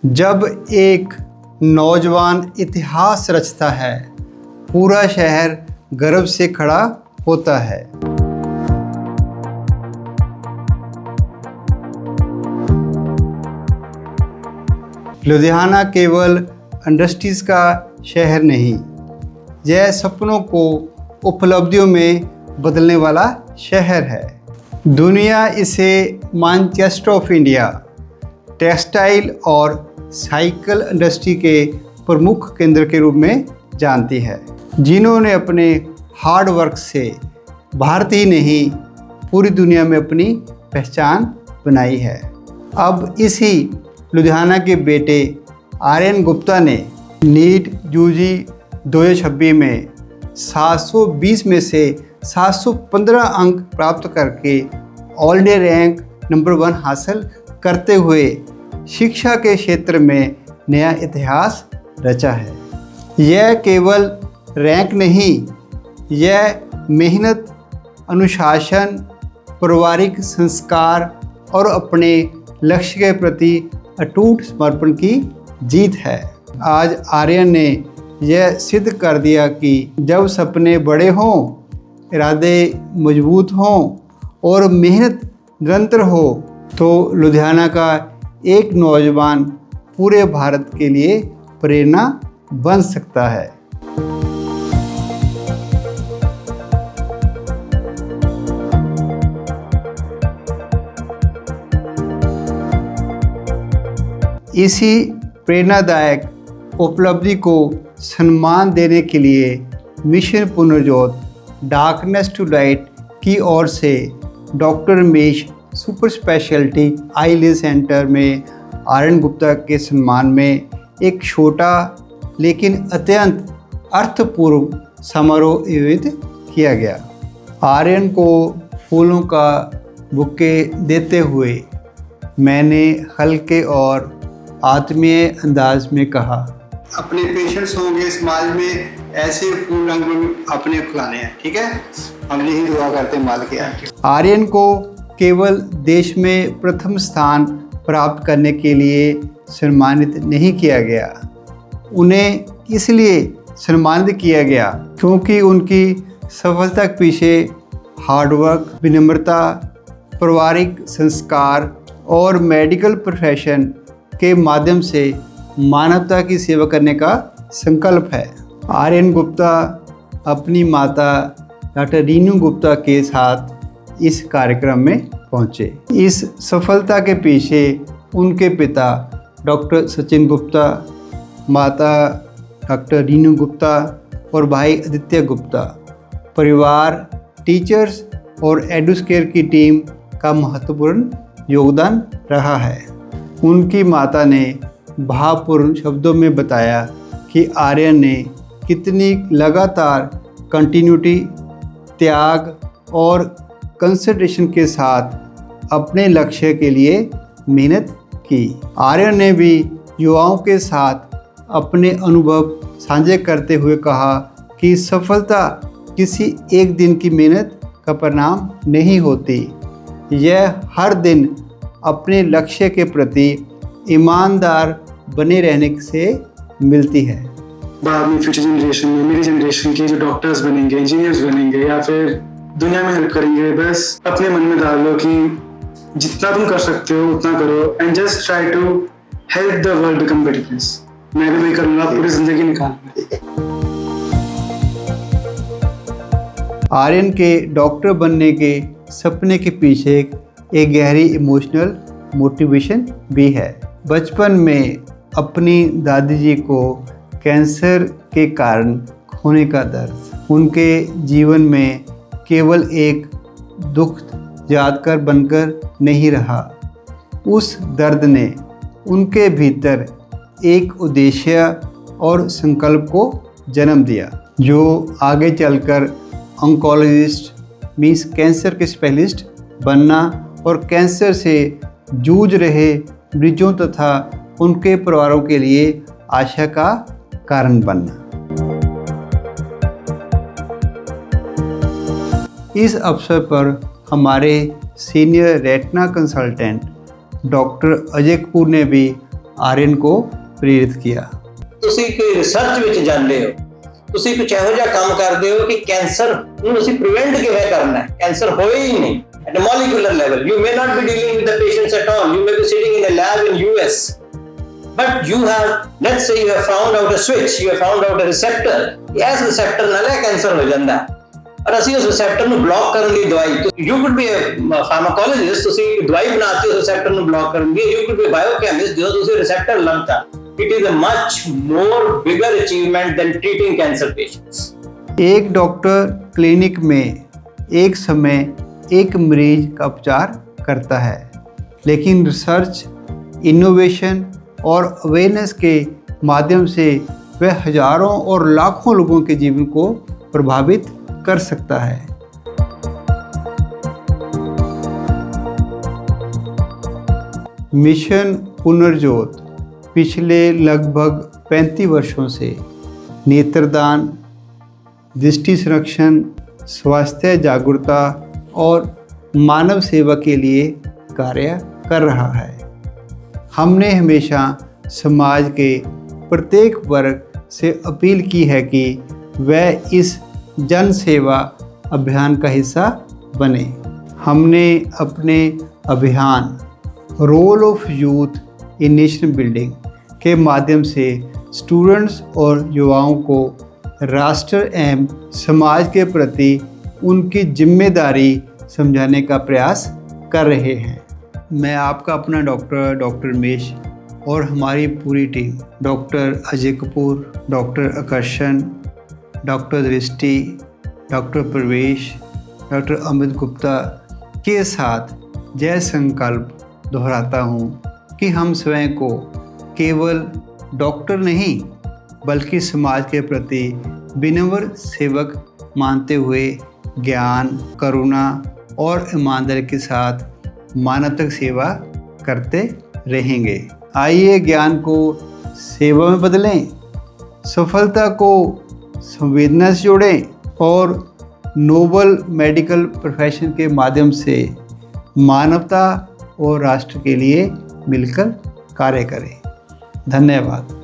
जब एक नौजवान इतिहास रचता है, पूरा शहर गर्व से खड़ा होता है। लुधियाना केवल इंडस्ट्रीज का शहर नहीं, यह सपनों को उपलब्धियों में बदलने वाला शहर है। दुनिया इसे मैनचेस्टर ऑफ इंडिया, टेक्सटाइल और साइकिल इंडस्ट्री के प्रमुख केंद्र के रूप में जानती है, जिन्होंने अपने हार्ड वर्क से भारत ही नहीं पूरी दुनिया में अपनी पहचान बनाई है। अब इसी लुधियाना के बेटे आर्यन गुप्ता ने नीट यूजी 2026 में 720 में से 715 अंक प्राप्त करके ऑल इंडिया रैंक नंबर 1 हासिल करते हुए शिक्षा के क्षेत्र में नया इतिहास रचा है। यह केवल रैंक नहीं, यह मेहनत, अनुशासन, पारिवारिक संस्कार और अपने लक्ष्य के प्रति अटूट समर्पण की जीत है। आज आर्यन ने यह सिद्ध कर दिया कि जब सपने बड़े हों, इरादे मजबूत हों और मेहनत निरंतर हो, तो लुधियाना का एक नौजवान पूरे भारत के लिए प्रेरणा बन सकता है। इसी प्रेरणादायक उपलब्धि को सम्मान देने के लिए मिशन पुनर्जोत डार्कनेस टू लाइट की ओर से डॉक्टर रमेश सुपर स्पेशलिटी आई सेंटर में आर्यन गुप्ता के सम्मान में एक छोटा लेकिन अत्यंत अर्थपूर्ण समारोह आयोजित किया गया। आर्यन को फूलों का बुके देते हुए मैंने हल्के और आत्मीय अंदाज में कहा, अपने पेशेंट्स होंगे समाज में, ऐसे फूल रंग अपने खिलाने हैं, ठीक है? हम यही दुआ करते हैं माल के। आर्यन को केवल देश में प्रथम स्थान प्राप्त करने के लिए सम्मानित नहीं किया गया, उन्हें इसलिए सम्मानित किया गया क्योंकि उनकी सफलता के पीछे हार्डवर्क, विनम्रता, पारिवारिक संस्कार और मेडिकल प्रोफेशन के माध्यम से मानवता की सेवा करने का संकल्प है। आर्यन गुप्ता अपनी माता डॉक्टर रीनू गुप्ता के साथ इस कार्यक्रम में पहुंचे। इस सफलता के पीछे उनके पिता डॉक्टर सचिन गुप्ता, माता डॉक्टर रीनू गुप्ता और भाई आदित्य गुप्ता, परिवार, टीचर्स और एडुकेयर की टीम का महत्वपूर्ण योगदान रहा है। उनकी माता ने भावपूर्ण शब्दों में बताया कि आर्यन ने कितनी लगातार कंटिन्यूटी, त्याग और कंसंट्रेशन के साथ अपने लक्ष्य के लिए मेहनत की। आर्यन ने भी युवाओं के साथ अपने अनुभव साझा करते हुए कहा कि सफलता किसी एक दिन की मेहनत का परिणाम नहीं होती, यह हर दिन अपने लक्ष्य के प्रति ईमानदार बने रहने से मिलती है। बाद में फ्यूचर जनरेशन में मेरी जनरेशन के जो डॉक्टर्स बनेंगे, इंजीनियर्स बनेंगे या फिर दुनिया में हेल्प करेंगे, बस अपने मन में डाल लो कि जितना तुम कर सकते हो उतना करो and just try to help the world become better place. मैं भी वही करूँगा पूरी जिंदगी निकालना। आर्यन के डॉक्टर बनने के सपने के पीछे एक गहरी इमोशनल मोटिवेशन भी है। बचपन में अपनी दादी जी को कैंसर के कारण खोने का दर्द उनके जीवन में केवल एक दुख यादगार बनकर नहीं रहा, उस दर्द ने उनके भीतर एक उद्देश्य और संकल्प को जन्म दिया, जो आगे चलकर ऑन्कोलॉजिस्ट मींस कैंसर के स्पेशलिस्ट बनना और कैंसर से जूझ रहे मरीजों तथा उनके परिवारों के लिए आशा का कारण बनना। इस अवसर पर हमारे senior retina consultant doctor Ajay Kapoor ने भी आर्यन को प्रेरित किया। ਤੁਸੀਂ ਕੋਈ ਰਿਸਰਚ ਵਿੱਚ ਜਾਂਦੇ ਹੋ, ਤੁਸੀਂ ਕੁਝ ਇਹੋ ਜਿਹਾ ਕੰਮ ਕਰਦੇ ਹੋ ਕਿ ਕੈਂਸਰ ਨੂੰ ਅਸੀਂ ਪ੍ਰੀਵੈਂਟ ਕਿਵੇਂ ਕਰਨਾ ਹੈ, ਕੈਂਸਰ ਹੋਏ ਹੀ ਨਹੀਂ at a molecular level. You may not be dealing with the patients at all. You may be sitting in a lab in US, but you have, let's say you have found out a switch, you have found out a receptor. ਇਸ receptor ਨਾਲ ਇਹ cancer ਹੋ ਜਾਂਦਾ ਹੈ, ਔਰ ਅਸੀਂ ਉਸ receptor ਨੂੰ ਬਲੌਕ ਕਰਨ ਦੀ ਦਵਾਈ, you could be a pharmacologist, ਤੁਸੀਂ ਦਵਾਈ ਬਣਾਤੀ ਉਸ receptor ਨੂੰ ਬਲੌਕ ਕਰਨ ਦੀ, you could be a biochemist, ਜਦੋਂ ਤੁਸੀਂ receptor ਲੱਭਤਾ, it is a much more bigger achievement than treating cancer patients. एक डॉक्टर क्लिनिक में एक समय एक मरीज का उपचार करता है, लेकिन रिसर्च, इनोवेशन और अवेयरनेस के माध्यम से वह हजारों और लाखों लोगों के जीवन को प्रभावित कर सकता है। मिशन पुनर्जोत पिछले लगभग 35 वर्षों से नेत्रदान, दृष्टि संरक्षण, स्वास्थ्य जागरूकता और मानव सेवा के लिए कार्य कर रहा है। हमने हमेशा समाज के प्रत्येक वर्ग से अपील की है कि वह इस जन सेवा अभियान का हिस्सा बने। हमने अपने अभियान role of youth in nation building के माध्यम से स्टूडेंट्स और युवाओं को राष्ट्र एवं समाज के प्रति उनकी जिम्मेदारी समझाने का प्रयास कर रहे हैं। मैं आपका अपना डॉक्टर रमेश और हमारी पूरी team doctor Ajay Kapoor, doctor आकर्षण, डॉक्टर दृष्टि, डॉक्टर प्रवेश, डॉक्टर अमित गुप्ता के साथ जय संकल्प दोहराता हूँ कि हम स्वयं को केवल डॉक्टर नहीं बल्कि समाज के प्रति विनम्र सेवक मानते हुए ज्ञान, करुणा और ईमानदारी के साथ मानवता सेवा करते रहेंगे। आइए ज्ञान को सेवा में बदलें, सफलता को संवेदना से जोड़ें और नोबल मेडिकल प्रोफेशन के माध्यम से मानवता और राष्ट्र के लिए मिलकर कार्य करें। धन्यवाद।